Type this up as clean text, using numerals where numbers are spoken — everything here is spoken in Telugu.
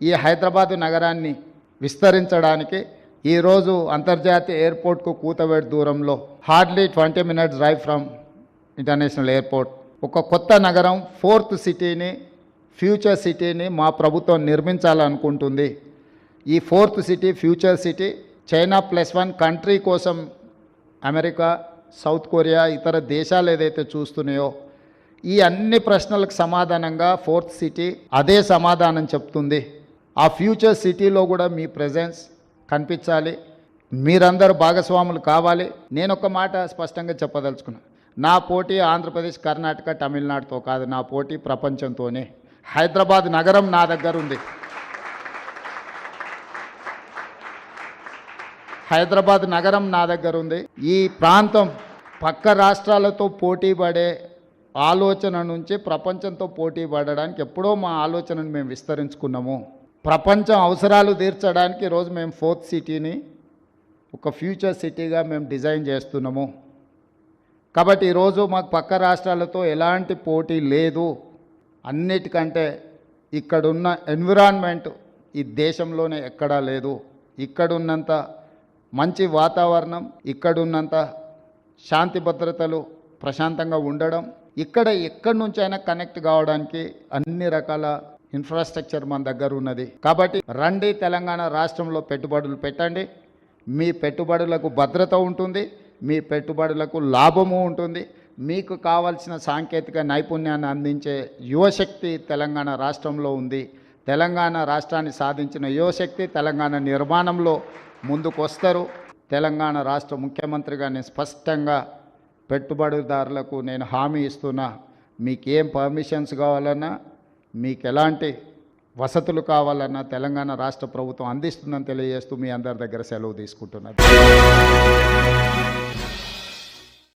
ఈ హైదరాబాదు నగరాన్ని విస్తరించడానికి ఈరోజు అంతర్జాతీయ ఎయిర్పోర్ట్కు కూతవేటు దూరంలో hardly 20 minutes drive from international airport ఒక కొత్త నగరం, ఫోర్త్ సిటీని, ఫ్యూచర్ సిటీని మా ప్రభుత్వం నిర్మించాలనుకుంటుంది. ఈ fourth city, future city China +1 country కోసం అమెరికా, సౌత్ కొరియా, ఇతర దేశాలు ఏదైతే చూస్తున్నాయో ఈ అన్ని ప్రశ్నలకు సమాధానంగా ఫోర్త్ సిటీ అదే సమాధానం చెప్తుంది. ఆ ఫ్యూచర్ సిటీలో కూడా మీ ప్రెజెన్స్ కనిపించాలి, మీరందరూ భాగస్వాములు కావాలి. నేను ఒక మాట స్పష్టంగా చెప్పదలుచుకున్నాను. నా పోటీ ఆంధ్రప్రదేశ్, కర్ణాటక, తమిళనాడుతో కాదు, నా పోటీ ప్రపంచంతోనే. హైదరాబాద్ నగరం నా దగ్గర ఉంది. హైదరాబాద్ నగరం నా దగ్గర ఉంది. ఈ ప్రాంతం పక్క రాష్ట్రాలతో పోటీ పడే ఆలోచన నుంచి ప్రపంచంతో పోటీ పడడానికి ఎప్పుడో మా ఆలోచనను మేము విస్తరించుకున్నాము. ప్రపంచం అవసరాలు తీర్చడానికి ఈరోజు మేము ఫోర్త్ సిటీని ఒక ఫ్యూచర్ సిటీగా మేము డిజైన్ చేస్తున్నాము. కాబట్టి ఈరోజు మాకు పక్క రాష్ట్రాలతో ఎలాంటి పోటీ లేదు. అన్నిటికంటే ఇక్కడున్న ఎన్విరాన్మెంట్ ఈ దేశంలోనే ఎక్కడా లేదు. ఇక్కడున్నంత మంచి వాతావరణం, ఇక్కడున్నంత శాంతి భద్రతలు, ప్రశాంతంగా ఉండడం, ఎక్కడి నుంచైనా కనెక్ట్ కావడానికి అన్ని రకాల ఇన్ఫ్రాస్ట్రక్చర్ మన దగ్గర ఉన్నది. కాబట్టి రండి, తెలంగాణ రాష్ట్రంలో పెట్టుబడులు పెట్టండి. మీ పెట్టుబడులకు భద్రత ఉంటుంది, మీ పెట్టుబడులకు లాభము ఉంటుంది. మీకు కావాల్సిన సాంకేతిక నైపుణ్యాన్ని అందించే యువశక్తి తెలంగాణ రాష్ట్రంలో ఉంది. తెలంగాణ రాష్ట్రాన్ని సాధించిన యువశక్తి తెలంగాణ నిర్మాణంలో ముందుకు వస్తారు. తెలంగాణ రాష్ట్ర ముఖ్యమంత్రిగా నేను స్పష్టంగా పెట్టుబడిదారులకు నేను హామీ ఇస్తున్నా. మీకేం పర్మిషన్స్ కావాలన్నా, మీకు ఎలాంటి వసతులు కావాలన్నా తెలంగాణ రాష్ట్ర ప్రభుత్వం అందిస్తుందని తెలియజేస్తూ మీ అందరి దగ్గర సెలవు తీసుకుంటున్నాను.